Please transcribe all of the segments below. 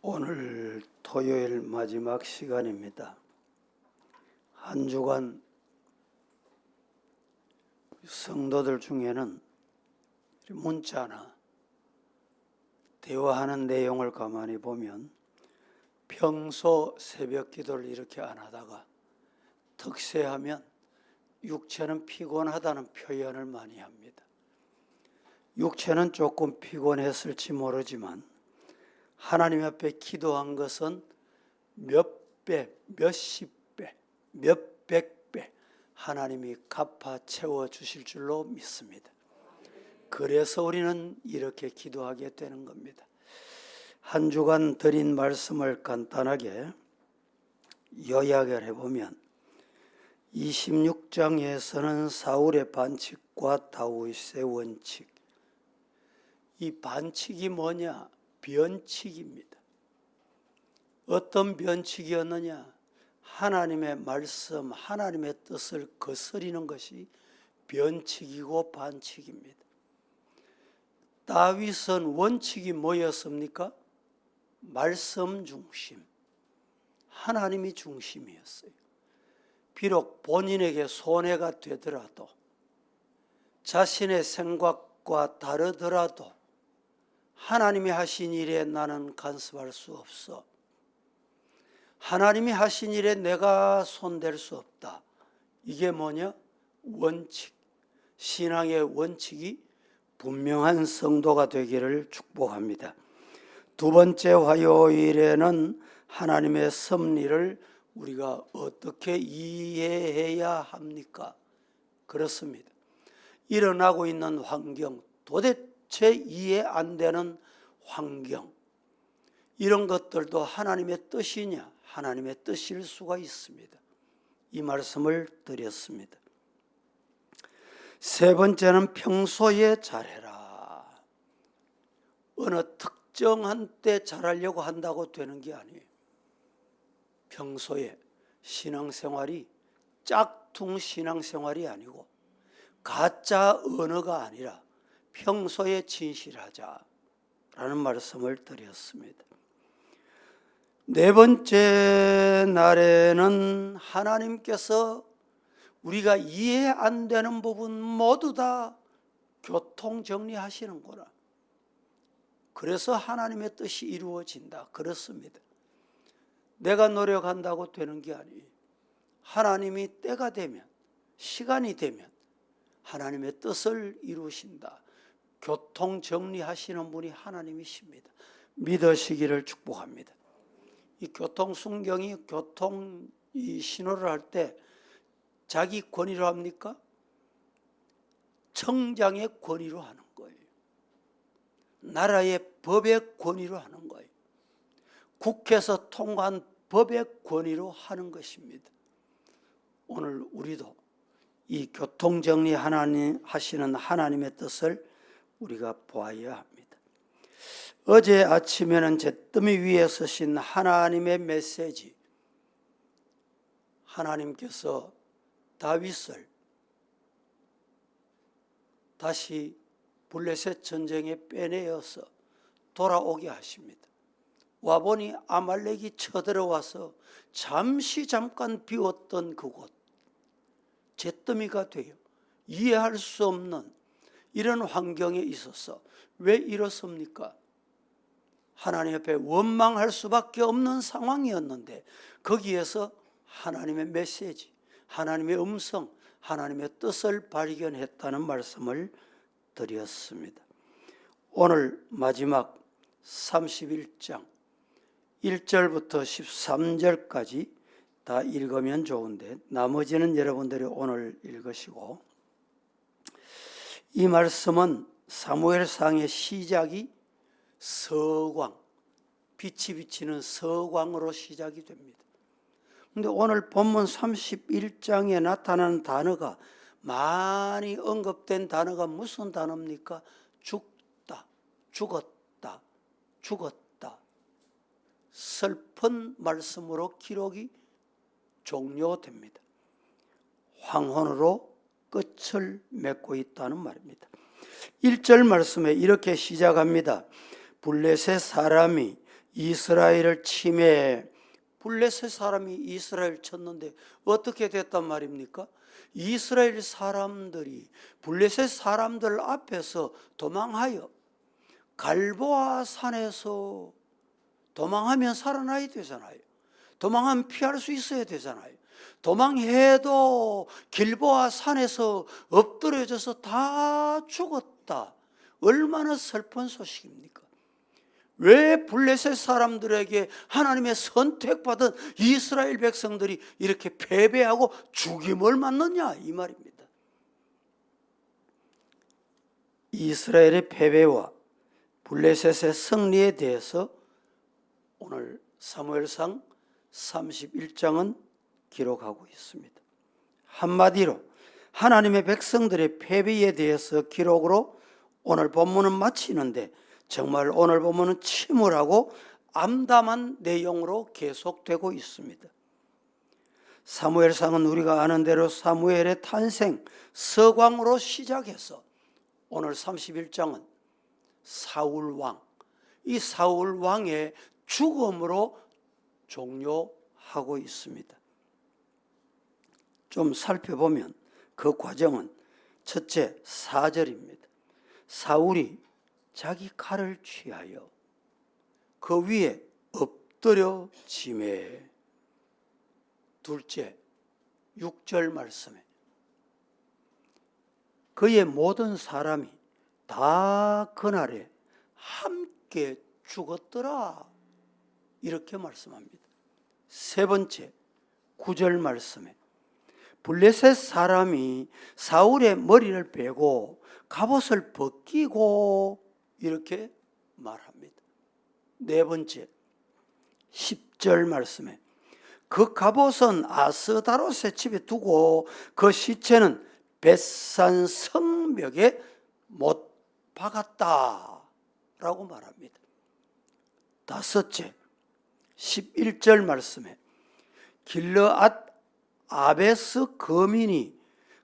오늘 토요일 마지막 시간입니다. 한 주간 성도들 중에는 문자나 대화하는 내용을 가만히 보면 평소 새벽 기도를 이렇게 안 하다가 특세하면 육체는 피곤하다는 표현을 많이 합니다. 육체는 조금 피곤했을지 모르지만 하나님 앞에 기도한 것은 몇 배, 몇십 배, 몇백 배 하나님이 갚아 채워주실 줄로 믿습니다. 그래서 우리는 이렇게 기도하게 되는 겁니다. 한 주간 드린 말씀을 간단하게 요약을 해보면 26장에서는 사울의 반칙과 다윗의 원칙, 이 반칙이 뭐냐? 변칙입니다. 어떤 변칙이었느냐? 하나님의 말씀, 하나님의 뜻을 거스리는 것이 변칙이고 반칙입니다. 다윗은 원칙이 뭐였습니까? 말씀 중심, 하나님이 중심이었어요. 비록 본인에게 손해가 되더라도, 자신의 생각과 다르더라도 하나님이 하신 일에 나는 간섭할 수 없어. 하나님이 하신 일에 내가 손댈 수 없다. 이게 뭐냐? 원칙. 신앙의 원칙이 분명한 성도가 되기를 축복합니다. 두 번째 화요일에는 하나님의 섭리를 우리가 어떻게 이해해야 합니까? 그렇습니다. 일어나고 있는 환경, 도대체 이해 안 되는 환경, 이런 것들도 하나님의 뜻이냐? 하나님의 뜻일 수가 있습니다. 이 말씀을 드렸습니다. 세 번째는 평소에 잘해라. 어느 특정한 때 잘하려고 한다고 되는 게 아니에요. 평소에 신앙생활이 짝퉁 신앙생활이 아니고 가짜 언어가 아니라 평소에 진실하자라는 말씀을 드렸습니다. 네 번째 날에는 하나님께서 우리가 이해 안 되는 부분 모두 다 교통정리하시는구나. 그래서 하나님의 뜻이 이루어진다. 그렇습니다. 내가 노력한다고 되는 게 아니에요. 하나님이 때가 되면, 시간이 되면 하나님의 뜻을 이루신다. 교통정리하시는 분이 하나님이십니다. 믿으시기를 축복합니다. 이 교통순경이 교통 이 신호를 할 때 자기 권위로 합니까? 청장의 권위로 하는 거예요. 나라의 법의 권위로 하는 거예요. 국회에서 통과한 법의 권위로 하는 것입니다. 오늘 우리도 이 교통정리 하나님 하시는 하나님의 뜻을 우리가 보아야 합니다. 어제 아침에는 잿더미 위에 서신 하나님의 메시지, 하나님께서 다윗을 다시 블레셋 전쟁에 빼내어서 돌아오게 하십니다. 와보니 아말렉이 쳐들어와서 잠깐 비웠던 그곳, 잿더미가 되어 이해할 수 없는 이런 환경에 있어서 왜 이렇습니까? 하나님 앞에 원망할 수밖에 없는 상황이었는데 거기에서 하나님의 메시지, 하나님의 음성, 하나님의 뜻을 발견했다는 말씀을 드렸습니다. 오늘 마지막 31장 1절부터 13절까지 다 읽으면 좋은데 나머지는 여러분들이 오늘 읽으시고, 이 말씀은 사무엘상의 시작이 서광, 빛이 비치는 서광으로 시작이 됩니다. 그런데 오늘 본문 31장에 나타나는 단어가, 많이 언급된 단어가 무슨 단어입니까? 죽다, 죽었다, 죽었다. 슬픈 말씀으로 기록이 종료됩니다. 황혼으로 끝을 맺고 있다는 말입니다. 1절 말씀에 이렇게 시작합니다. 블레셋 사람이 이스라엘을 침해, 블레셋 사람이 이스라엘 쳤는데 어떻게 됐단 말입니까? 이스라엘 사람들이 블레셋 사람들 앞에서 도망하여 갈보아 산에서, 도망하면 살아나야 되잖아요. 도망하면 피할 수 있어야 되잖아요. 도망해도 길보아 산에서 엎드려져서 다 죽었다. 얼마나 슬픈 소식입니까? 왜 블레셋 사람들에게 하나님의 선택받은 이스라엘 백성들이 이렇게 패배하고 죽임을 맞느냐, 이 말입니다. 이스라엘의 패배와 블레셋의 승리에 대해서 오늘 사무엘상 31장은 기록하고 있습니다. 한마디로 하나님의 백성들의 패배에 대해서 기록으로 오늘 본문은 마치는데, 정말 오늘 본문은 침울하고 암담한 내용으로 계속되고 있습니다. 사무엘상은 우리가 아는 대로 사무엘의 탄생, 서광으로 시작해서 오늘 31장은 사울왕, 이 사울왕의 죽음으로 종료하고 있습니다. 좀 살펴보면 그 과정은 첫째 4절입니다. 사울이 자기 칼을 취하여 그 위에 엎드려 지매. 둘째 6절 말씀에 그의 모든 사람이 다 그날에 함께 죽었더라, 이렇게 말씀합니다. 세 번째 9절 말씀에 블레셋 사람이 사울의 머리를 베고 갑옷을 벗기고, 이렇게 말합니다. 네 번째 10절 말씀에 그 갑옷은 아스다롯의 집에 두고 그 시체는 벳산 성벽에 못 박았다 라고 말합니다. 다섯째 11절 말씀에 길르앗 아베스 거민이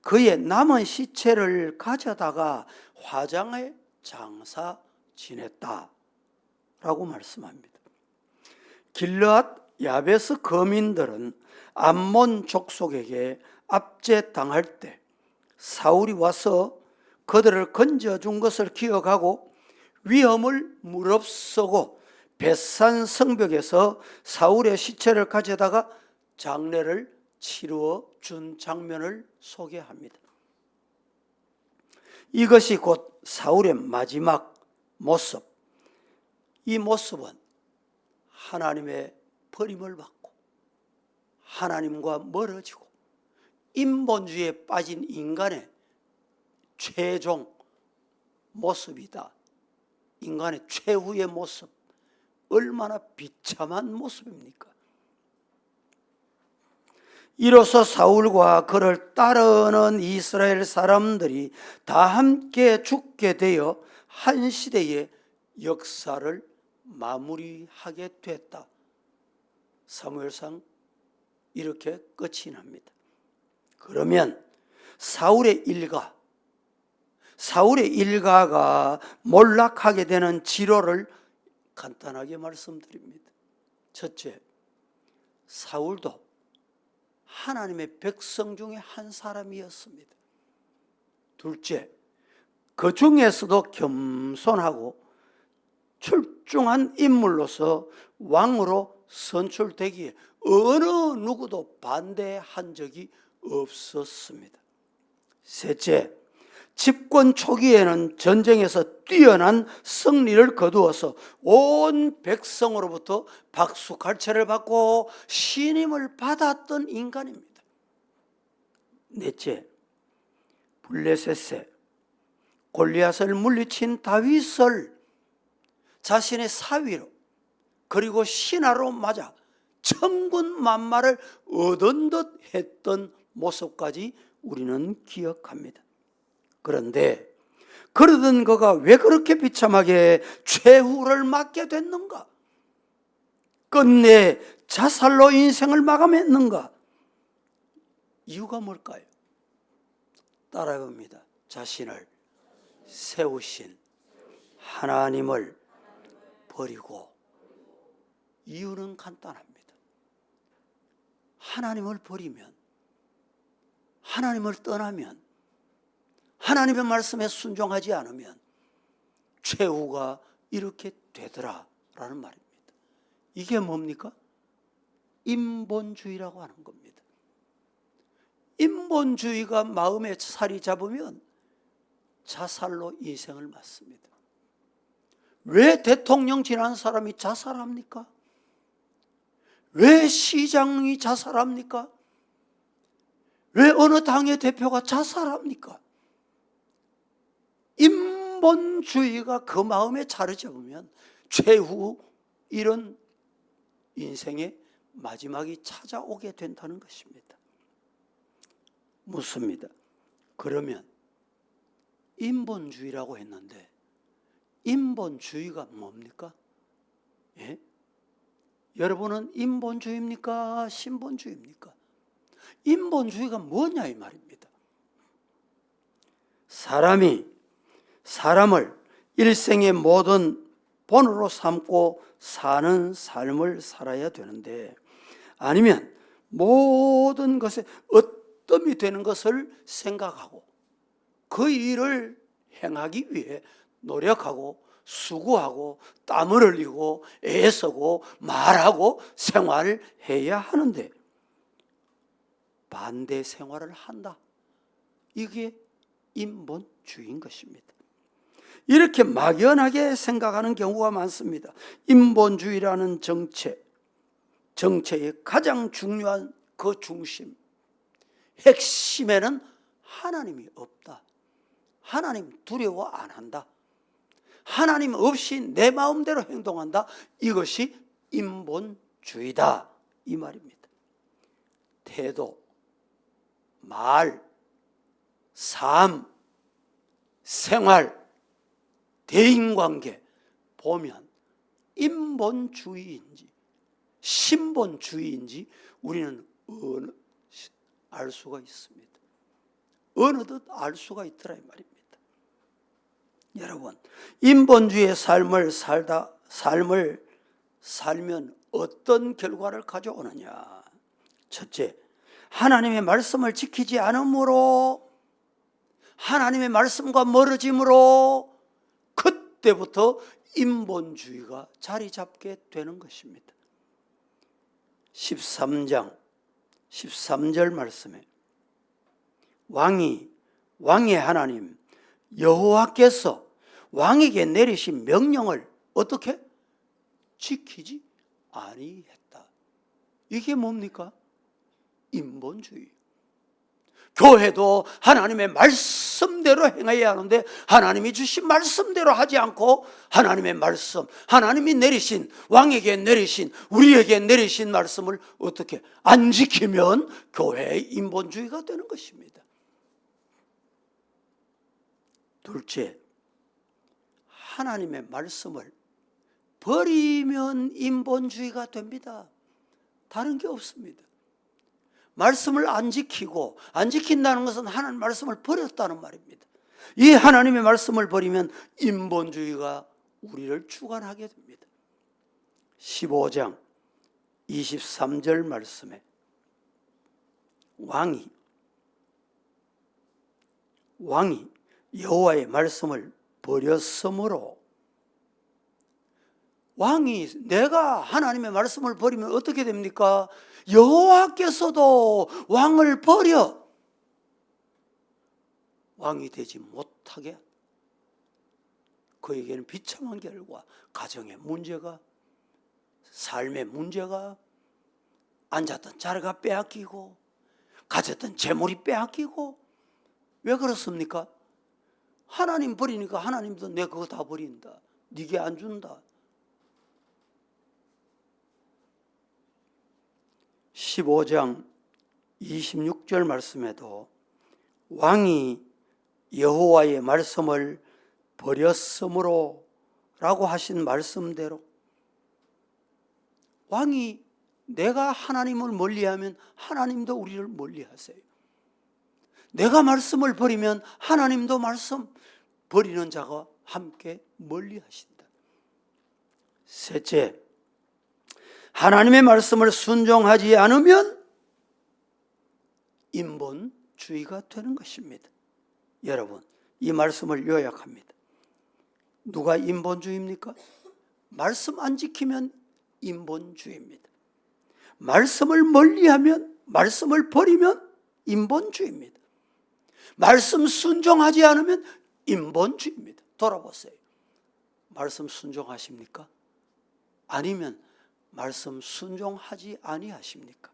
그의 남은 시체를 가져다가 화장에 장사 지냈다 라고 말씀합니다. 길르앗 야베스 거민들은 암몬 족속에게 압제당할 때 사울이 와서 그들을 건져준 것을 기억하고 위험을 무릅쓰고 벳산 성벽에서 사울의 시체를 가져다가 장례를 치루어 준 장면을 소개합니다. 이것이 곧 사울의 마지막 모습. 이 모습은 하나님의 버림을 받고 하나님과 멀어지고 인본주의에 빠진 인간의 최종 모습이다. 인간의 최후의 모습. 얼마나 비참한 모습입니까? 이로써 사울과 그를 따르는 이스라엘 사람들이 다 함께 죽게 되어 한 시대의 역사를 마무리하게 됐다. 사무엘상 이렇게 끝이 납니다. 그러면 사울의 일가가 몰락하게 되는 지로를 간단하게 말씀드립니다. 첫째, 사울도 하나님의 백성 중에 한 사람이었습니다. 둘째, 그 중에서도 겸손하고 출중한 인물로서 왕으로 선출되기에 어느 누구도 반대한 적이 없었습니다. 셋째, 집권 초기에는 전쟁에서 뛰어난 승리를 거두어서 온 백성으로부터 박수갈채를 받고 신임을 받았던 인간입니다. 넷째, 블레셋에 골리앗을 물리친 다윗을 자신의 사위로 그리고 신하로 맞아 천군만마를 얻은 듯 했던 모습까지 우리는 기억합니다. 그런데 그러던 그가 왜 그렇게 비참하게 최후를 맞게 됐는가? 끝내 자살로 인생을 마감했는가? 이유가 뭘까요? 따라해봅니다. 자신을 세우신 하나님을 버리고 이유는 간단합니다. 하나님을 버리면, 하나님을 떠나면, 하나님의 말씀에 순종하지 않으면 최후가 이렇게 되더라라는 말입니다. 이게 뭡니까? 인본주의라고 하는 겁니다. 인본주의가 마음에 자리 잡으면 자살로 인생을 맞습니다. 왜 대통령 지난 사람이 자살합니까? 왜 시장이 자살합니까? 왜 어느 당의 대표가 자살합니까? 인본주의가 그 마음에 자리 잡으면 최후 이런 인생의 마지막이 찾아오게 된다는 것입니다. 묻습니다. 그러면 인본주의라고 했는데 인본주의가 뭡니까? 예? 여러분은 인본주의입니까? 신본주의입니까? 인본주의가 뭐냐 이 말입니다. 사람이 사람을 일생의 모든 본으로 삼고 사는 삶을 살아야 되는데, 아니면 모든 것에 어뜸이 되는 것을 생각하고 그 일을 행하기 위해 노력하고 수고하고 땀을 흘리고 애쓰고 말하고 생활을 해야 하는데 반대 생활을 한다. 이게 인본주의인 것입니다. 이렇게 막연하게 생각하는 경우가 많습니다. 인본주의라는 정체의 가장 중요한 그 중심, 핵심에는 하나님이 없다. 하나님 두려워 안 한다. 하나님 없이 내 마음대로 행동한다. 이것이 인본주의다. 이 말입니다. 태도, 말, 삶, 생활, 대인관계 보면 인본주의인지 신본주의인지 우리는 알 수가 있습니다. 어느덧 알 수가 있더라 이 말입니다. 여러분, 인본주의의 삶을 살면 어떤 결과를 가져오느냐? 첫째, 하나님의 말씀을 지키지 않으므로, 하나님의 말씀과 멀어짐으로 그때부터 인본주의가 자리 잡게 되는 것입니다. 13장 13절 말씀에 왕의 하나님 여호와께서 왕에게 내리신 명령을 어떻게? 지키지 아니했다. 이게 뭡니까? 인본주의. 교회도 하나님의 말씀대로 행해야 하는데 하나님이 주신 말씀대로 하지 않고 하나님의 말씀, 하나님이 내리신, 왕에게 내리신, 우리에게 내리신 말씀을 어떻게 안 지키면 교회의 인본주의가 되는 것입니다. 둘째, 하나님의 말씀을 버리면 인본주의가 됩니다. 다른 게 없습니다. 말씀을 안 지키고, 안 지킨다는 것은 하나님 말씀을 버렸다는 말입니다. 이 하나님의 말씀을 버리면 인본주의가 우리를 주관하게 됩니다. 15장 23절 말씀에 왕이 여호와의 말씀을 버렸으므로, 왕이 내가 하나님의 말씀을 버리면 어떻게 됩니까? 여호와께서도 왕을 버려 왕이 되지 못하게, 그에게는 비참한 결과, 가정의 문제가, 삶의 문제가, 앉았던 자리가 빼앗기고 가졌던 재물이 빼앗기고. 왜 그렇습니까? 하나님 버리니까 하나님도 내 그거 다 버린다, 네게 안 준다. 15장 26절 말씀에도 왕이 여호와의 말씀을 버렸으므로 라고 하신 말씀대로 왕이 내가 하나님을 멀리하면 하나님도 우리를 멀리하세요. 내가 말씀을 버리면 하나님도 말씀 버리는 자가 함께 멀리하신다. 셋째, 하나님의 말씀을 순종하지 않으면 인본주의가 되는 것입니다. 여러분, 이 말씀을 요약합니다. 누가 인본주의입니까? 말씀 안 지키면 인본주의입니다. 말씀을 멀리하면, 말씀을 버리면 인본주의입니다. 말씀 순종하지 않으면 인본주의입니다. 돌아보세요. 말씀 순종하십니까? 아니면 말씀 순종하지 아니하십니까?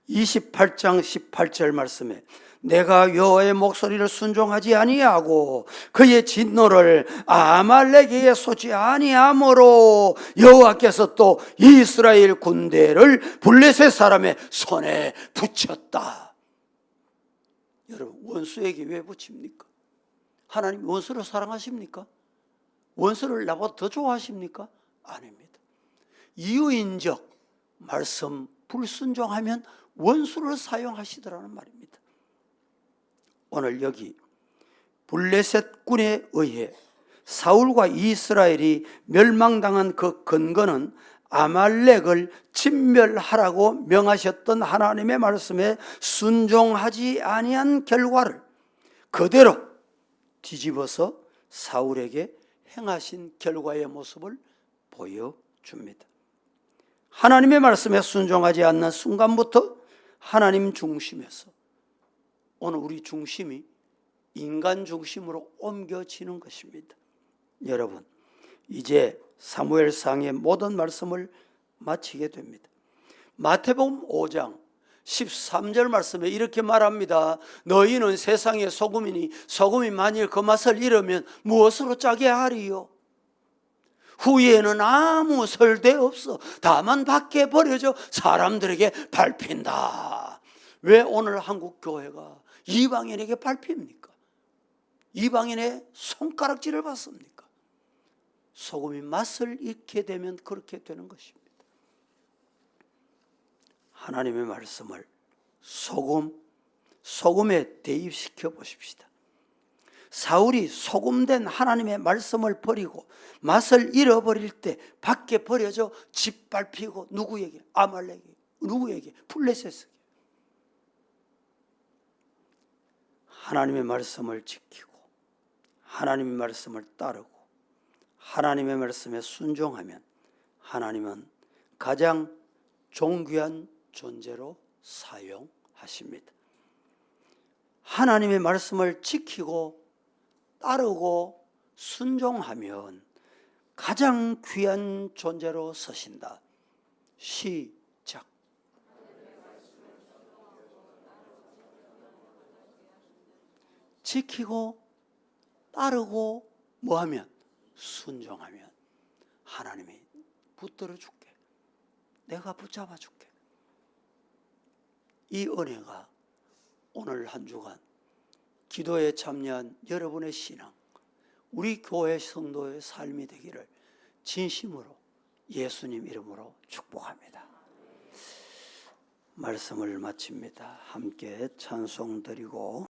28장 18절 말씀에 내가 여호와의 목소리를 순종하지 아니하고 그의 진노를 아말렉에게 쏟지 아니하므로 여호와께서 또 이스라엘 군대를 블레셋 사람의 손에 붙였다. 여러분, 원수에게 왜 붙입니까? 하나님 원수를 사랑하십니까? 원수를 나보다 더 좋아하십니까? 아닙니다. 이유인적 말씀 불순종하면 원수를 사용하시더라는 말입니다. 오늘 여기 블레셋 군에 의해 사울과 이스라엘이 멸망당한 그 근거는 아말렉을 진멸하라고 명하셨던 하나님의 말씀에 순종하지 아니한 결과를 그대로 뒤집어서 사울에게 행하신 결과의 모습을 보여줍니다. 하나님의 말씀에 순종하지 않는 순간부터 하나님 중심에서 오늘 우리 중심이 인간 중심으로 옮겨지는 것입니다. 여러분, 이제 사무엘상의 모든 말씀을 마치게 됩니다. 마태복음 5장 13절 말씀에 이렇게 말합니다. 너희는 세상의 소금이니 소금이 만일 그 맛을 잃으면 무엇으로 짜게 하리요? 후에는 아무 쓸데없어 다만 밖에 버려져 사람들에게 밟힌다. 왜 오늘 한국 교회가 이방인에게 밟힙니까? 이방인의 손가락질을 받습니까? 소금이 맛을 잃게 되면 그렇게 되는 것입니다. 하나님의 말씀을 소금에 대입시켜 보십시다. 사울이 소금된 하나님의 말씀을 버리고 맛을 잃어버릴 때 밖에 버려져 짓밟히고 누구에게? 아말렉에게. 누구에게? 블레셋에게. 하나님의 말씀을 지키고 하나님의 말씀을 따르고 하나님의 말씀에 순종하면 하나님은 가장 존귀한 존재로 사용하십니다. 하나님의 말씀을 지키고 따르고 순종하면 가장 귀한 존재로 서신다. 시작. 지키고 따르고 뭐하면? 순종하면 하나님이 붙들어 줄게. 내가 붙잡아 줄게. 이 은혜가 오늘 한 주간 기도에 참여한 여러분의 신앙, 우리 교회 성도의 삶이 되기를 진심으로 예수님 이름으로 축복합니다. 말씀을 마칩니다. 함께 찬송 드리고